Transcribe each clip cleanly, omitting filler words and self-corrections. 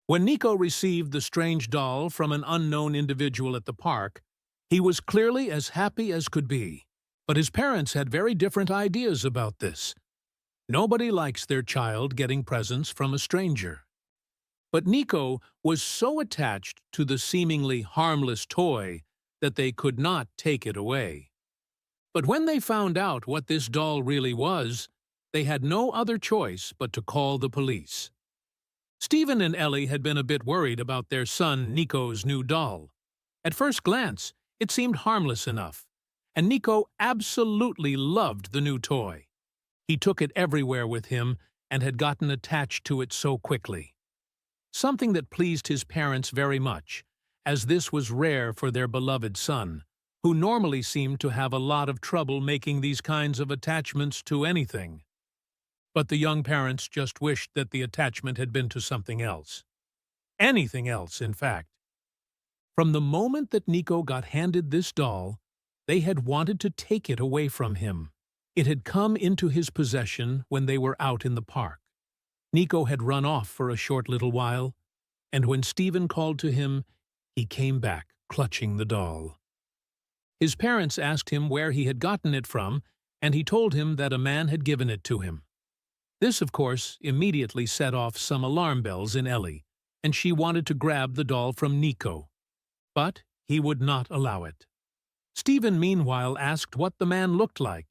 When Nico received the strange doll from an unknown individual at the park, he was clearly as happy as could be. But his parents had very different ideas about this. Nobody likes their child getting presents from a stranger. But Nico was so attached to the seemingly harmless toy that they could not take it away. But when they found out what this doll really was, they had no other choice but to call the police. Stephen and Ellie had been a bit worried about their son Nico's new doll. At first glance, it seemed harmless enough, and Nico absolutely loved the new toy. He took it everywhere with him and had gotten attached to it so quickly. Something that pleased his parents very much, as this was rare for their beloved son, who normally seemed to have a lot of trouble making these kinds of attachments to anything. But the young parents just wished that the attachment had been to something else. Anything else, in fact. From the moment that Nico got handed this doll, they had wanted to take it away from him. It had come into his possession when they were out in the park. Nico had run off for a short little while, and when Stephen called to him, he came back, clutching the doll. His parents asked him where he had gotten it from, and he told him that a man had given it to him. This, of course, immediately set off some alarm bells in Ellie, and she wanted to grab the doll from Nico. But he would not allow it. Stephen, meanwhile, asked what the man looked like,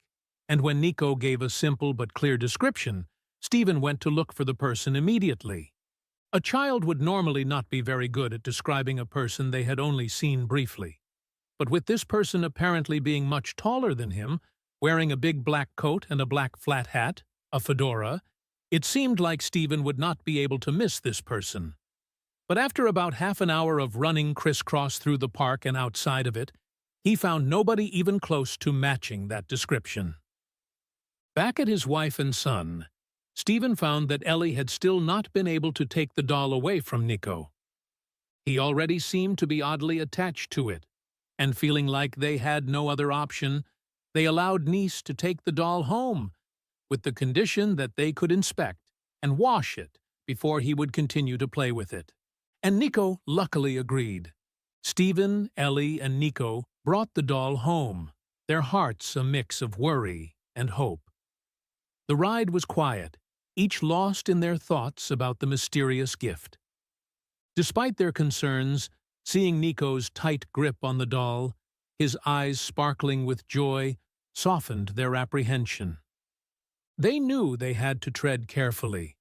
and when Nico gave a simple but clear description, Stephen went to look for the person immediately. A child would normally not be very good at describing a person they had only seen briefly. But with this person apparently being much taller than him, wearing a big black coat and a black flat hat, a fedora, it seemed like Stephen would not be able to miss this person. But after about half an hour of running crisscross through the park and outside of it, he found nobody even close to matching that description. Back at his wife and son, Stephen found that Ellie had still not been able to take the doll away from Nico. He already seemed to be oddly attached to it, and feeling like they had no other option, they allowed niece to take the doll home, with the condition that they could inspect and wash it before he would continue to play with it. And Nico luckily agreed. Stephen, Ellie, and Nico brought the doll home, their hearts a mix of worry and hope. The ride was quiet, each lost in their thoughts about the mysterious gift. Despite their concerns, seeing Nico's tight grip on the doll, his eyes sparkling with joy, softened their apprehension. They knew they had to tread carefully,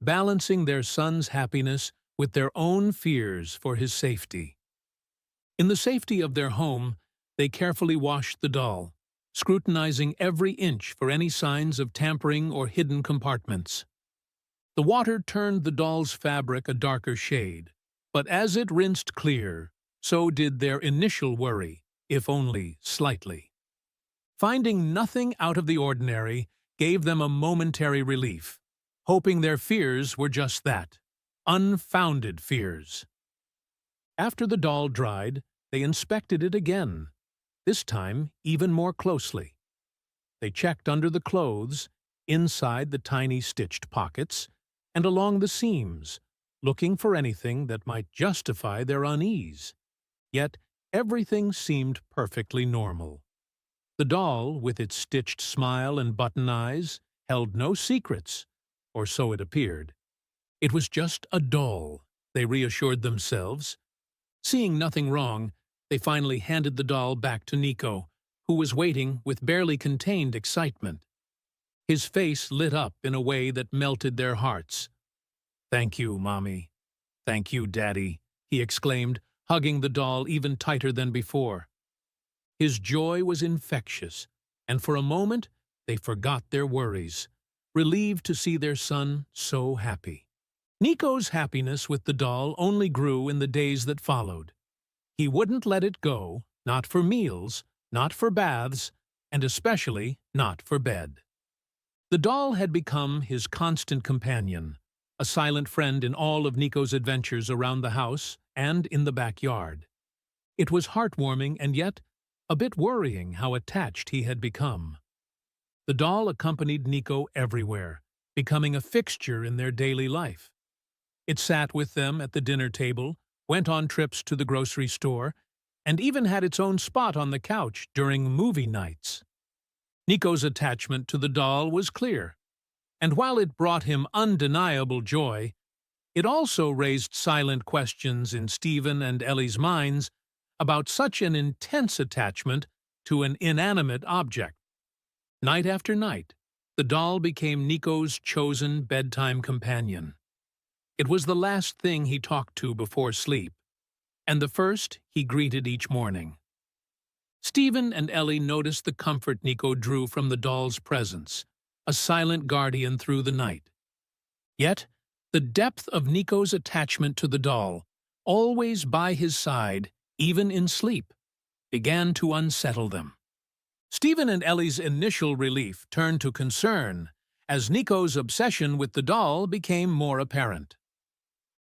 balancing their son's happiness with their own fears for his safety. In the safety of their home, they carefully washed the doll, scrutinizing every inch for any signs of tampering or hidden compartments. The water turned the doll's fabric a darker shade, but as it rinsed clear, so did their initial worry, if only slightly. Finding nothing out of the ordinary gave them a momentary relief, hoping their fears were just that, unfounded fears. After the doll dried, they inspected it again, this time even more closely. They checked under the clothes, inside the tiny stitched pockets, and along the seams, looking for anything that might justify their unease. Yet everything seemed perfectly normal. The doll, with its stitched smile and button eyes, held no secrets, or so it appeared. It was just a doll, they reassured themselves. Seeing nothing wrong, they finally handed the doll back to Nico, who was waiting with barely contained excitement. His face lit up in a way that melted their hearts. "Thank you, Mommy. Thank you, Daddy," he exclaimed, hugging the doll even tighter than before. His joy was infectious, and for a moment they forgot their worries, relieved to see their son so happy. Nico's happiness with the doll only grew in the days that followed. He wouldn't let it go, not for meals, not for baths, and especially not for bed. The doll had become his constant companion, a silent friend in all of Nico's adventures around the house and in the backyard. It was heartwarming and yet a bit worrying how attached he had become. The doll accompanied Nico everywhere, becoming a fixture in their daily life. It sat with them at the dinner table, went on trips to the grocery store, and even had its own spot on the couch during movie nights. Nico's attachment to the doll was clear, and while it brought him undeniable joy, it also raised silent questions in Stephen and Ellie's minds about such an intense attachment to an inanimate object. Night after night, the doll became Nico's chosen bedtime companion. It was the last thing he talked to before sleep, and the first he greeted each morning. Stephen and Ellie noticed the comfort Nico drew from the doll's presence, a silent guardian through the night. Yet, the depth of Nico's attachment to the doll, always by his side, even in sleep, began to unsettle them. Stephen and Ellie's initial relief turned to concern as Nico's obsession with the doll became more apparent.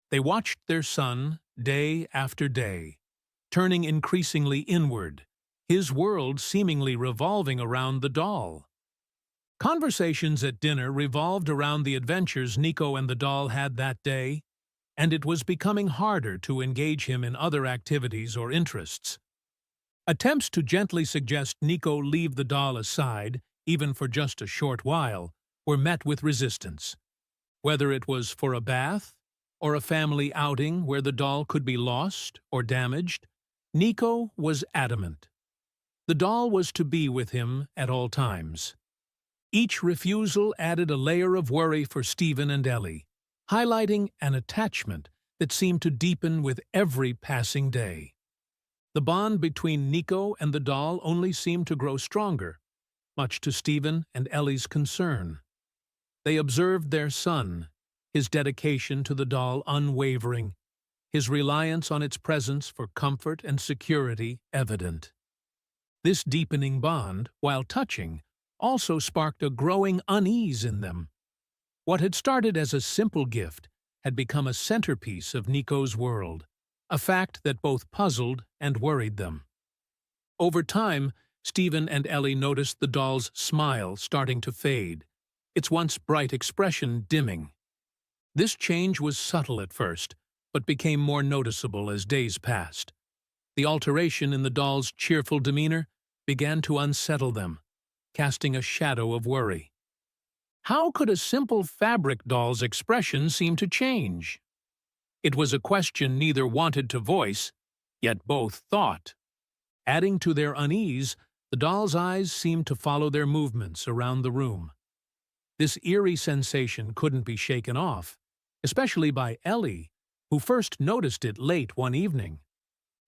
They watched their son day after day, turning increasingly inward, his world seemingly revolving around the doll. Conversations at dinner revolved around the adventures Nico and the doll had that day, and it was becoming harder to engage him in other activities or interests. Attempts to gently suggest Nico leave the doll aside, even for just a short while, were met with resistance. Whether it was for a bath, or a family outing where the doll could be lost or damaged, Nico was adamant. The doll was to be with him at all times. Each refusal added a layer of worry for Stephen and Ellie, highlighting an attachment that seemed to deepen with every passing day. The bond between Nico and the doll only seemed to grow stronger, much to Stephen and Ellie's concern. They observed their son, his dedication to the doll unwavering, his reliance on its presence for comfort and security evident. This deepening bond, while touching, also sparked a growing unease in them. What had started as a simple gift had become a centerpiece of Nico's world, a fact that both puzzled and worried them. Over time, Stephen and Ellie noticed the doll's smile starting to fade, its once bright expression dimming. This change was subtle at first, but became more noticeable as days passed. The alteration in the doll's cheerful demeanor began to unsettle them, casting a shadow of worry. How could a simple fabric doll's expression seem to change? It was a question neither wanted to voice, yet both thought. Adding to their unease, the doll's eyes seemed to follow their movements around the room. This eerie sensation couldn't be shaken off, especially by Ellie, who first noticed it late one evening.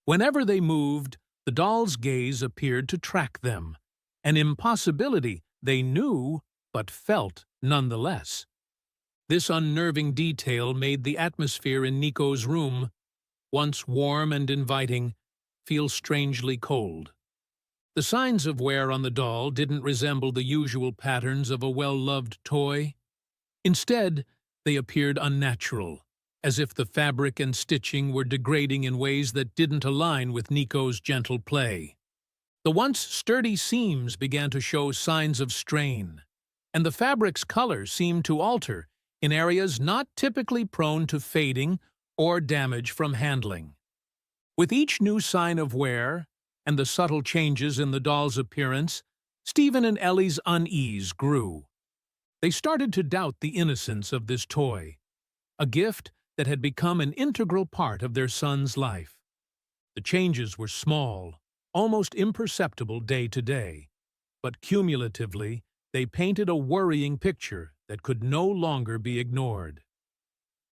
Whenever they moved, the doll's gaze appeared to track them, an impossibility they knew but felt nonetheless. This unnerving detail made the atmosphere in Nico's room, once warm and inviting, feel strangely cold. The signs of wear on the doll didn't resemble the usual patterns of a well-loved toy. Instead, they appeared unnatural, as if the fabric and stitching were degrading in ways that didn't align with Nico's gentle play. The once sturdy seams began to show signs of strain, and the fabric's color seemed to alter in areas not typically prone to fading or damage from handling. With each new sign of wear and the subtle changes in the doll's appearance, Stephen and Ellie's unease grew. They started to doubt the innocence of this toy, a gift that had become an integral part of their son's life. The changes were small, almost imperceptible day to day, but cumulatively they painted a worrying picture that could no longer be ignored.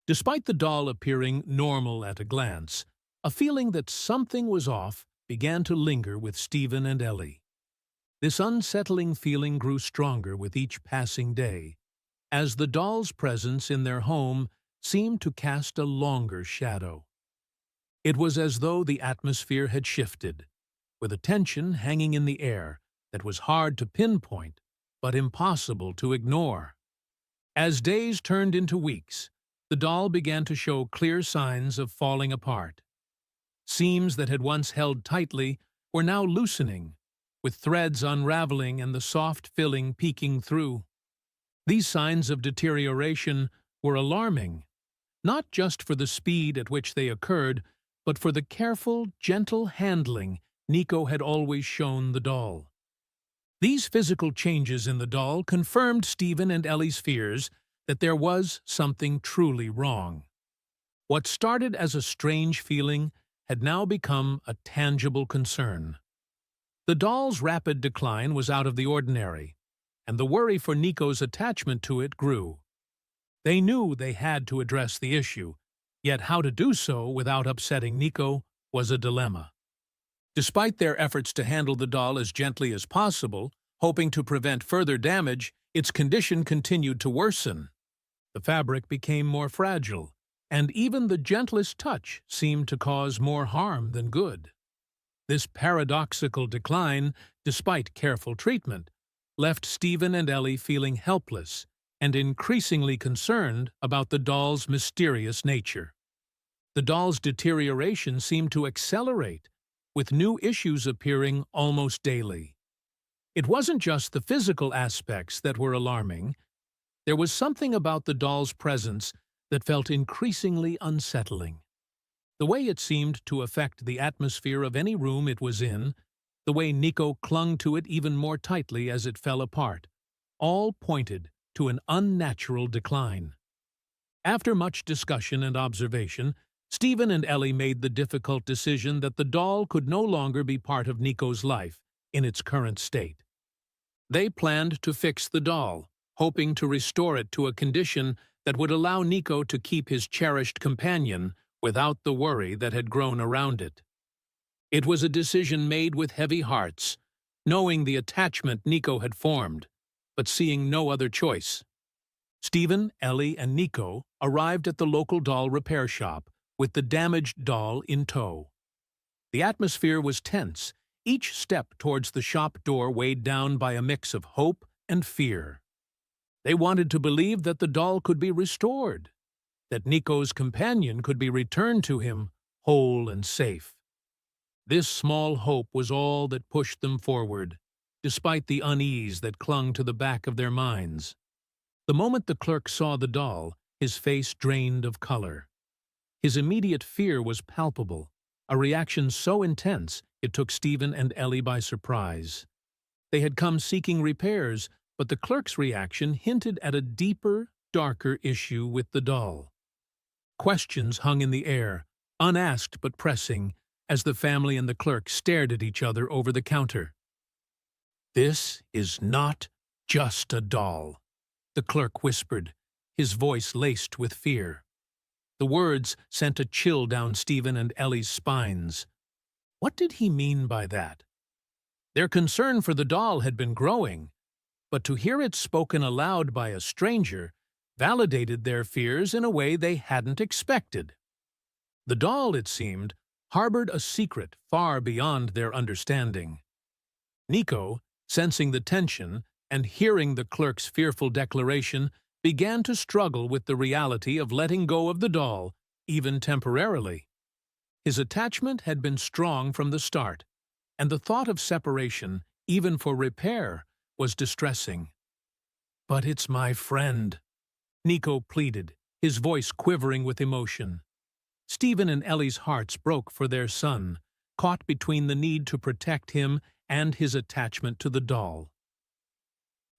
Despite the doll appearing normal at a glance, a feeling that something was off began to linger with Stephen and Ellie. This unsettling feeling grew stronger with each passing day, as the doll's presence in their home seemed to cast a longer shadow. It was as though the atmosphere had shifted, with a tension hanging in the air that was hard to pinpoint but impossible to ignore. As days turned into weeks, the doll began to show clear signs of falling apart. Seams that had once held tightly were now loosening, with threads unraveling and the soft filling peeking through. These signs of deterioration were alarming, not just for the speed at which they occurred, but for the careful, gentle handling Nico had always shown the doll. These physical changes in the doll confirmed Stephen and Ellie's fears that there was something truly wrong. What started as a strange feeling had now become a tangible concern. The doll's rapid decline was out of the ordinary, and the worry for Nico's attachment to it grew. They knew they had to address the issue, yet how to do so without upsetting Nico was a dilemma. Despite their efforts to handle the doll as gently as possible, hoping to prevent further damage, its condition continued to worsen. The fabric became more fragile, and even the gentlest touch seemed to cause more harm than good. This paradoxical decline, despite careful treatment, left Stephen and Ellie feeling helpless and increasingly concerned about the doll's mysterious nature. The doll's deterioration seemed to accelerate, with new issues appearing almost daily. It wasn't just the physical aspects that were alarming. There was something about the doll's presence that felt increasingly unsettling. The way it seemed to affect the atmosphere of any room it was in, the way Nico clung to it even more tightly as it fell apart, all pointed to an unnatural decline. After much discussion and observation, Stephen and Ellie made the difficult decision that the doll could no longer be part of Nico's life in its current state. They planned to fix the doll, hoping to restore it to a condition that would allow Nico to keep his cherished companion without the worry that had grown around it. It was a decision made with heavy hearts, knowing the attachment Nico had formed, but seeing no other choice. Stephen, Ellie, and Nico arrived at the local doll repair shop with the damaged doll in tow. The atmosphere was tense, each step towards the shop door weighed down by a mix of hope and fear. They wanted to believe that the doll could be restored, that Nico's companion could be returned to him whole and safe. This small hope was all that pushed them forward, despite the unease that clung to the back of their minds. The moment the clerk saw the doll, his face drained of color. His immediate fear was palpable, a reaction so intense it took Stephen and Ellie by surprise. They had come seeking repairs, but the clerk's reaction hinted at a deeper, darker issue with the doll. Questions hung in the air, unasked but pressing, as the family and the clerk stared at each other over the counter. "This is not just a doll," the clerk whispered, his voice laced with fear. The words sent a chill down Stephen and Ellie's spines. What did he mean by that? Their concern for the doll had been growing, but to hear it spoken aloud by a stranger validated their fears in a way they hadn't expected. The doll, it seemed, harbored a secret far beyond their understanding. Nico, sensing the tension and hearing the clerk's fearful declaration, began to struggle with the reality of letting go of the doll, even temporarily. His attachment had been strong from the start, and the thought of separation, even for repair, was distressing. "But it's my friend," Nico pleaded, his voice quivering with emotion. Stephen and Ellie's hearts broke for their son, caught between the need to protect him and his attachment to the doll.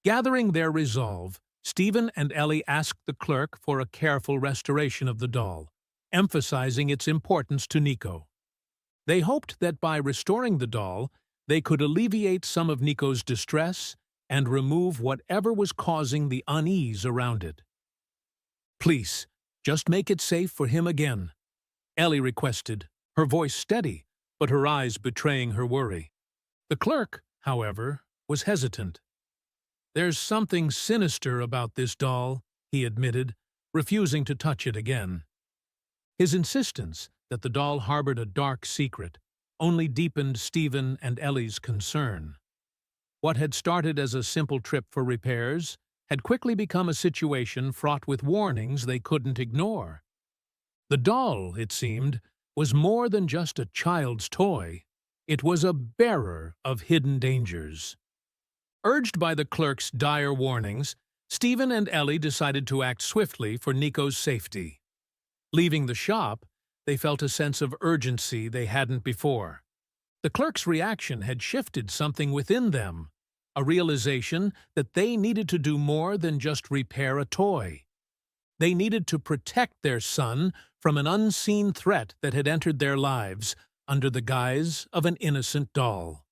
Gathering their resolve, Stephen and Ellie asked the clerk for a careful restoration of the doll, emphasizing its importance to Nico. They hoped that by restoring the doll, they could alleviate some of Nico's distress and remove whatever was causing the unease around it. "Please, just make it safe for him again," Ellie requested, her voice steady, but her eyes betraying her worry. The clerk, however, was hesitant. "There's something sinister about this doll," he admitted, refusing to touch it again. His insistence that the doll harbored a dark secret only deepened Stephen and Ellie's concern. What had started as a simple trip for repairs had quickly become a situation fraught with warnings they couldn't ignore. The doll, it seemed, was more than just a child's toy. It was a bearer of hidden dangers. Urged by the clerk's dire warnings, Stephen and Ellie decided to act swiftly for Nico's safety. Leaving the shop, they felt a sense of urgency they hadn't before. The clerk's reaction had shifted something within them, a realization that they needed to do more than just repair a toy. They needed to protect their son from an unseen threat that had entered their lives under the guise of an innocent doll.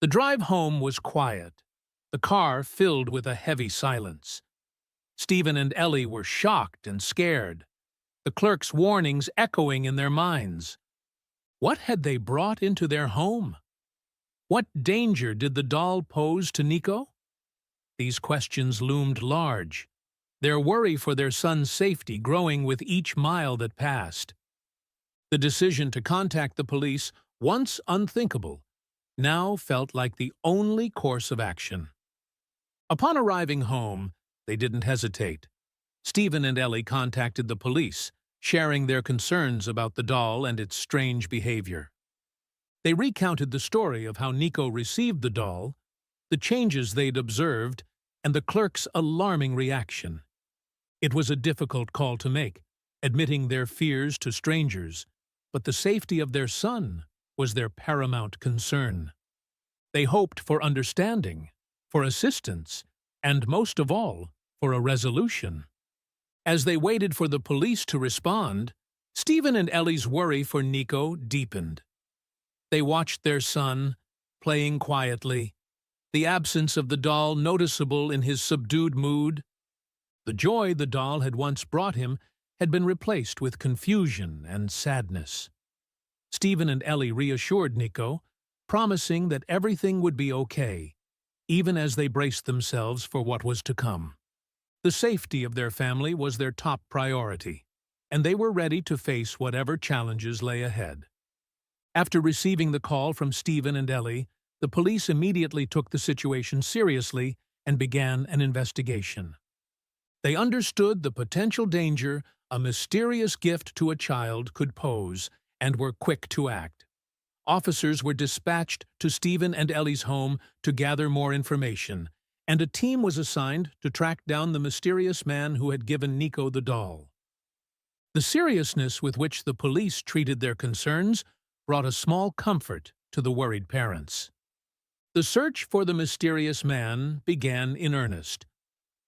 The drive home was quiet, the car filled with a heavy silence. Stephen and Ellie were shocked and scared, the clerk's warnings echoing in their minds. What had they brought into their home? What danger did the doll pose to Nico? These questions loomed large, their worry for their son's safety growing with each mile that passed. The decision to contact the police, once unthinkable, now felt like the only course of action. Upon arriving home, they didn't hesitate. Stephen and Ellie contacted the police, sharing their concerns about the doll and its strange behavior. They recounted the story of how Nico received the doll, the changes they'd observed, and the clerk's alarming reaction. It was a difficult call to make, admitting their fears to strangers, but the safety of their son was their paramount concern. They hoped for understanding, for assistance, and most of all, for a resolution. As they waited for the police to respond, Stephen and Ellie's worry for Nico deepened. They watched their son, playing quietly, the absence of the doll noticeable in his subdued mood. The joy the doll had once brought him had been replaced with confusion and sadness. Stephen and Ellie reassured Nico, promising that everything would be okay, even as they braced themselves for what was to come. The safety of their family was their top priority, and they were ready to face whatever challenges lay ahead. After receiving the call from Stephen and Ellie, the police immediately took the situation seriously and began an investigation. They understood the potential danger a mysterious gift to a child could pose and were quick to act. Officers were dispatched to Stephen and Ellie's home to gather more information, and a team was assigned to track down the mysterious man who had given Nico the doll. The seriousness with which the police treated their concerns brought a small comfort to the worried parents. The search for the mysterious man began in earnest.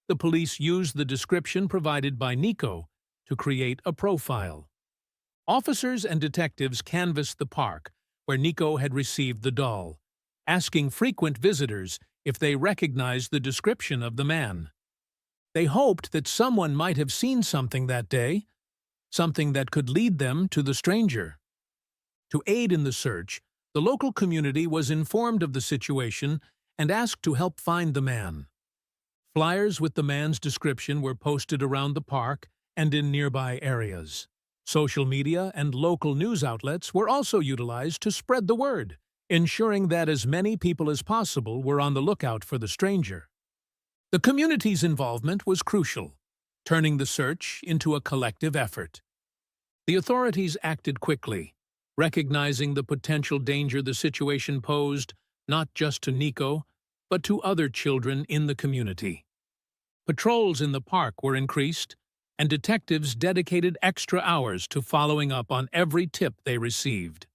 The police used the description provided by Nico to create a profile. Officers and detectives canvassed the park where Nico had received the doll, asking frequent visitors if they recognized the description of the man. They hoped that someone might have seen something that day, something that could lead them to the stranger. To aid in the search, the local community was informed of the situation and asked to help find the man. Flyers with the man's description were posted around the park and in nearby areas. Social media and local news outlets were also utilized to spread the word, ensuring that as many people as possible were on the lookout for the stranger. The community's involvement was crucial, turning the search into a collective effort. The authorities acted quickly, recognizing the potential danger the situation posed not just to Nico, but to other children in the community. Patrols in the park were increased, and detectives dedicated extra hours to following up on every tip they received.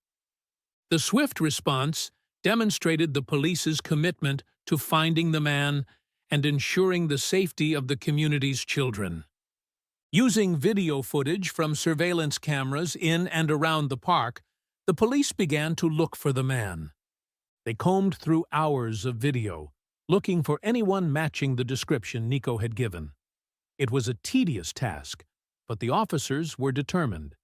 The swift response demonstrated the police's commitment to finding the man and ensuring the safety of the community's children. Using video footage from surveillance cameras in and around the park, the police began to look for the man. They combed through hours of video, looking for anyone matching the description Nico had given. It was a tedious task, but the officers were determined.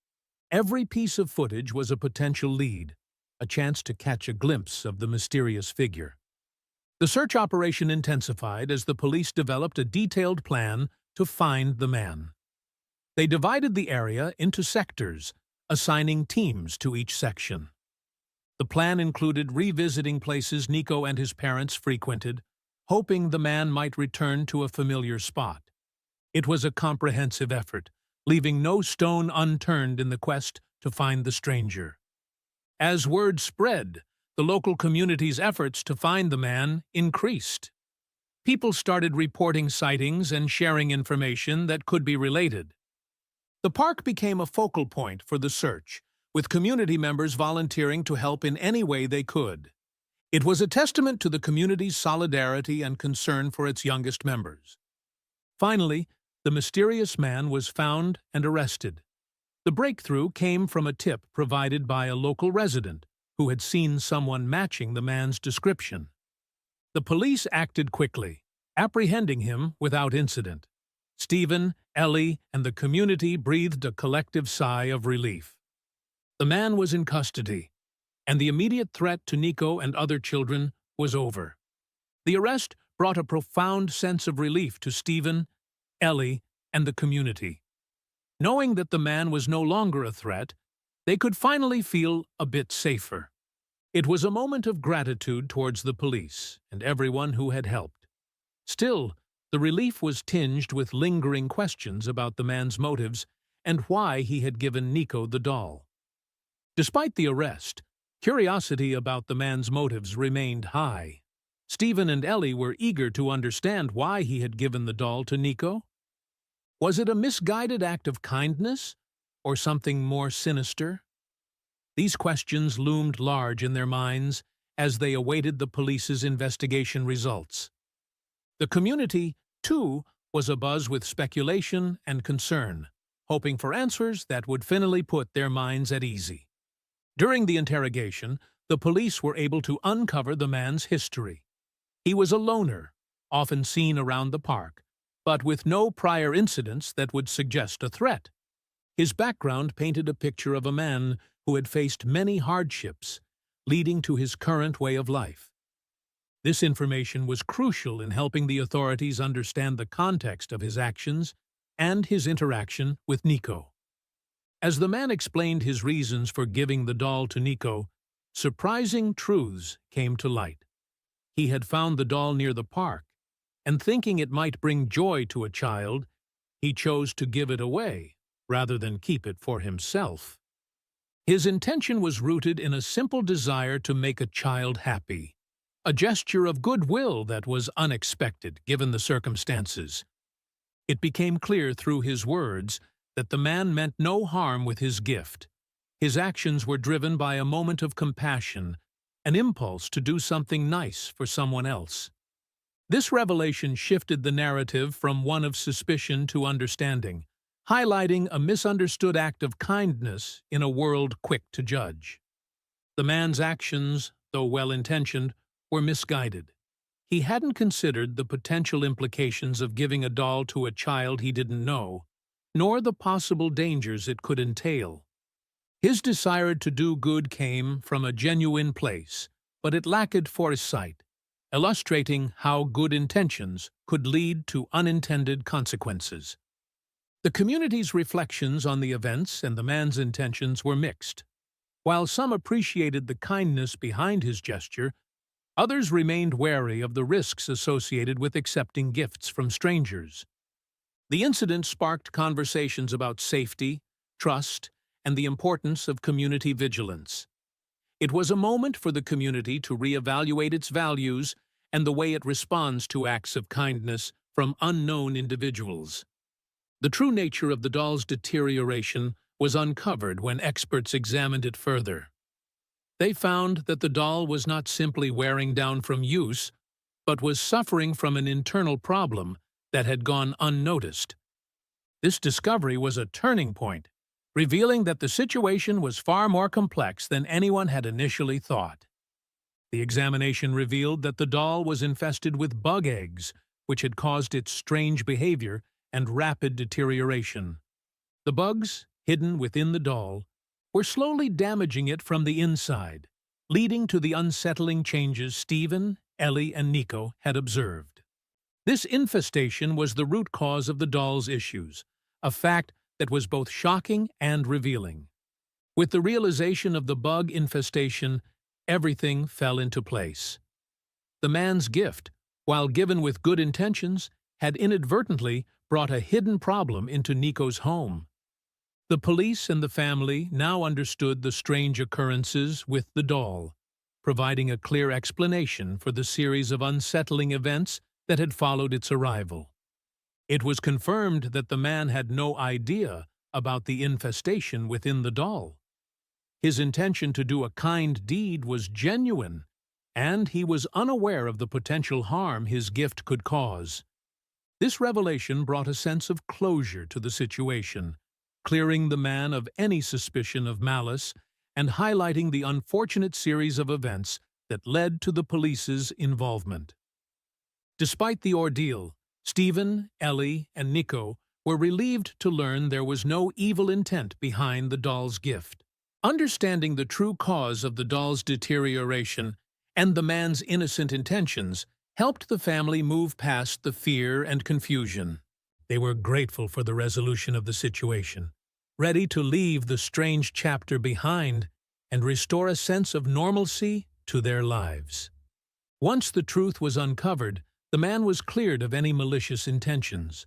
Every piece of footage was a potential lead, a chance to catch a glimpse of the mysterious figure. The search operation intensified as the police developed a detailed plan to find the man. They divided the area into sectors, assigning teams to each section. The plan included revisiting places Nico and his parents frequented, hoping the man might return to a familiar spot. It was a comprehensive effort, leaving no stone unturned in the quest to find the stranger. As word spread, the local community's efforts to find the man increased. People started reporting sightings and sharing information that could be related. The park became a focal point for the search, with community members volunteering to help in any way they could. It was a testament to the community's solidarity and concern for its youngest members. Finally, the mysterious man was found and arrested. The breakthrough came from a tip provided by a local resident who had seen someone matching the man's description. The police acted quickly, apprehending him without incident. Stephen, Ellie, and the community breathed a collective sigh of relief. The man was in custody, and the immediate threat to Nico and other children was over. The arrest brought a profound sense of relief to Stephen, Ellie, and the community. Knowing that the man was no longer a threat, they could finally feel a bit safer. It was a moment of gratitude towards the police and everyone who had helped. Still, the relief was tinged with lingering questions about the man's motives and why he had given Nico the doll. Despite the arrest, curiosity about the man's motives remained high. Stephen and Ellie were eager to understand why he had given the doll to Nico. Was it a misguided act of kindness, or something more sinister? These questions loomed large in their minds as they awaited the police's investigation results. The community, too, was abuzz with speculation and concern, hoping for answers that would finally put their minds at ease. During the interrogation, the police were able to uncover the man's history. He was a loner, often seen around the park, but with no prior incidents that would suggest a threat. His background painted a picture of a man who had faced many hardships, leading to his current way of life. This information was crucial in helping the authorities understand the context of his actions and his interaction with Nico. As the man explained his reasons for giving the doll to Nico, surprising truths came to light. He had found the doll near the park, and thinking it might bring joy to a child, he chose to give it away rather than keep it for himself. His intention was rooted in a simple desire to make a child happy, a gesture of goodwill that was unexpected given the circumstances. It became clear through his words that the man meant no harm with his gift. His actions were driven by a moment of compassion, an impulse to do something nice for someone else. This revelation shifted the narrative from one of suspicion to understanding, highlighting a misunderstood act of kindness in a world quick to judge. The man's actions, though well-intentioned, were misguided. He hadn't considered the potential implications of giving a doll to a child he didn't know, nor the possible dangers it could entail. His desire to do good came from a genuine place, but it lacked foresight, illustrating how good intentions could lead to unintended consequences. The community's reflections on the events and the man's intentions were mixed. While some appreciated the kindness behind his gesture, others remained wary of the risks associated with accepting gifts from strangers. The incident sparked conversations about safety, trust, and the importance of community vigilance. It was a moment for the community to reevaluate its values and the way it responds to acts of kindness from unknown individuals. The true nature of the doll's deterioration was uncovered when experts examined it further. They found that the doll was not simply wearing down from use, but was suffering from an internal problem that had gone unnoticed. This discovery was a turning point, revealing that the situation was far more complex than anyone had initially thought. The examination revealed that the doll was infested with bug eggs, which had caused its strange behavior and rapid deterioration. The bugs, hidden within the doll, were slowly damaging it from the inside, leading to the unsettling changes Stephen, Ellie, and Nico had observed. This infestation was the root cause of the doll's issues, a fact that was both shocking and revealing. With the realization of the bug infestation, everything fell into place. The man's gift, while given with good intentions, had inadvertently brought a hidden problem into Nico's home. The police and the family now understood the strange occurrences with the doll, providing a clear explanation for the series of unsettling events that had followed its arrival. It was confirmed that the man had no idea about the infestation within the doll. His intention to do a kind deed was genuine, and he was unaware of the potential harm his gift could cause. This revelation brought a sense of closure to the situation, clearing the man of any suspicion of malice and highlighting the unfortunate series of events that led to the police's involvement. Despite the ordeal, Stephen, Ellie, and Nico were relieved to learn there was no evil intent behind the doll's gift. Understanding the true cause of the doll's deterioration and the man's innocent intentions helped the family move past the fear and confusion. They were grateful for the resolution of the situation, ready to leave the strange chapter behind and restore a sense of normalcy to their lives. Once the truth was uncovered, the man was cleared of any malicious intentions.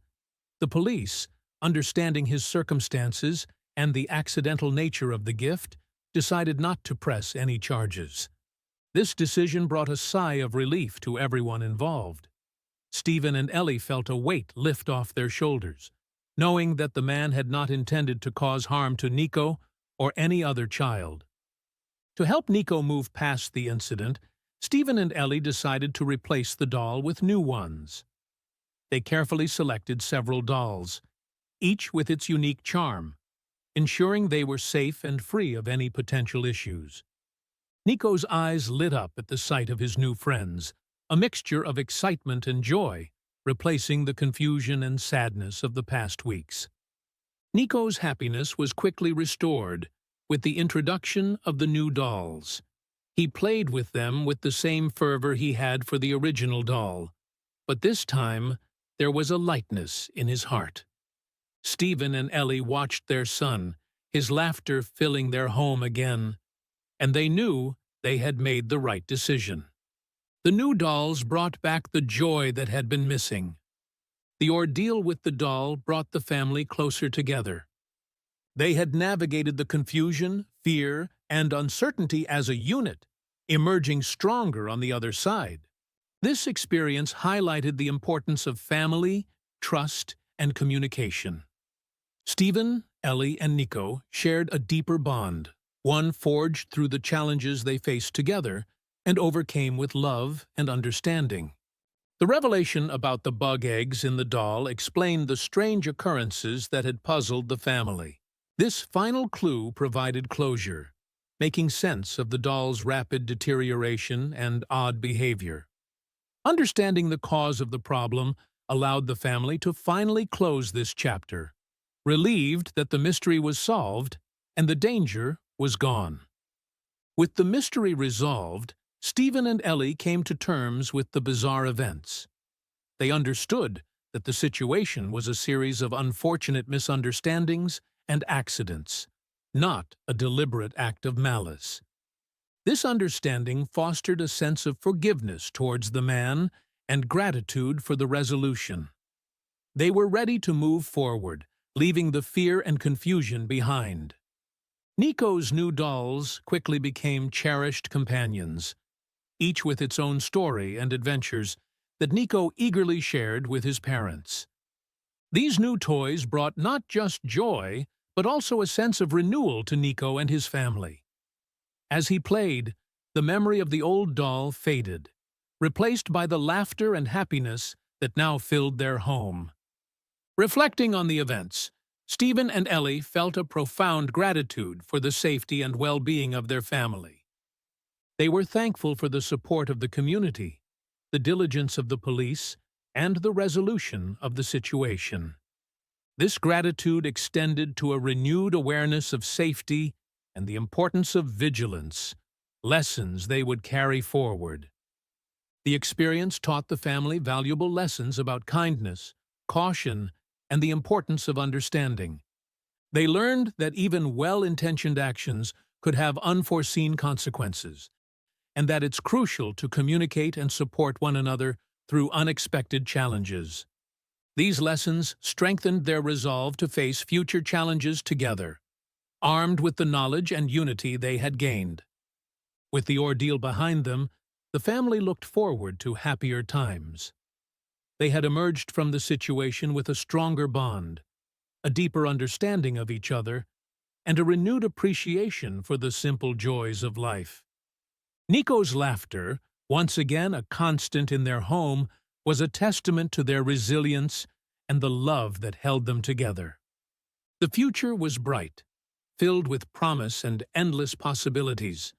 The police, understanding his circumstances and the accidental nature of the gift, decided not to press any charges. This decision brought a sigh of relief to everyone involved. Stephen and Ellie felt a weight lift off their shoulders, knowing that the man had not intended to cause harm to Nico or any other child. To help Nico move past the incident, Stephen and Ellie decided to replace the doll with new ones. They carefully selected several dolls, each with its unique charm, ensuring they were safe and free of any potential issues. Nico's eyes lit up at the sight of his new friends, a mixture of excitement and joy, replacing the confusion and sadness of the past weeks. Nico's happiness was quickly restored with the introduction of the new dolls. He played with them with the same fervor he had for the original doll, but this time there was a lightness in his heart. Stephen and Ellie watched their son, his laughter filling their home again, and they knew they had made the right decision. The new dolls brought back the joy that had been missing. The ordeal with the doll brought the family closer together. They had navigated the confusion, fear, and uncertainty as a unit, emerging stronger on the other side. This experience highlighted the importance of family, trust, and communication. Stephen, Ellie, and Nico shared a deeper bond, one forged through the challenges they faced together and overcame with love and understanding. The revelation about the bug eggs in the doll explained the strange occurrences that had puzzled the family. This final clue provided closure, making sense of the doll's rapid deterioration and odd behavior. Understanding the cause of the problem allowed the family to finally close this chapter, relieved that the mystery was solved and the danger was gone. With the mystery resolved, Stephen and Ellie came to terms with the bizarre events. They understood that the situation was a series of unfortunate misunderstandings and accidents, not a deliberate act of malice. This understanding fostered a sense of forgiveness towards the man and gratitude for the resolution. They were ready to move forward, leaving the fear and confusion behind. Nico's new dolls quickly became cherished companions, each with its own story and adventures that Nico eagerly shared with his parents. These new toys brought not just joy, but also a sense of renewal to Nico and his family. As he played, the memory of the old doll faded, replaced by the laughter and happiness that now filled their home. Reflecting on the events, Stephen and Ellie felt a profound gratitude for the safety and well-being of their family. They were thankful for the support of the community, the diligence of the police, and the resolution of the situation. This gratitude extended to a renewed awareness of safety and the importance of vigilance, lessons they would carry forward. The experience taught the family valuable lessons about kindness, caution, and the importance of understanding. They learned that even well-intentioned actions could have unforeseen consequences, and that it's crucial to communicate and support one another through unexpected challenges. These lessons strengthened their resolve to face future challenges together, armed with the knowledge and unity they had gained. With the ordeal behind them, the family looked forward to happier times. They had emerged from the situation with a stronger bond, a deeper understanding of each other, and a renewed appreciation for the simple joys of life. Nico's laughter, once again a constant in their home, was a testament to their resilience and the love that held them together. The future was bright, filled with promise and endless possibilities.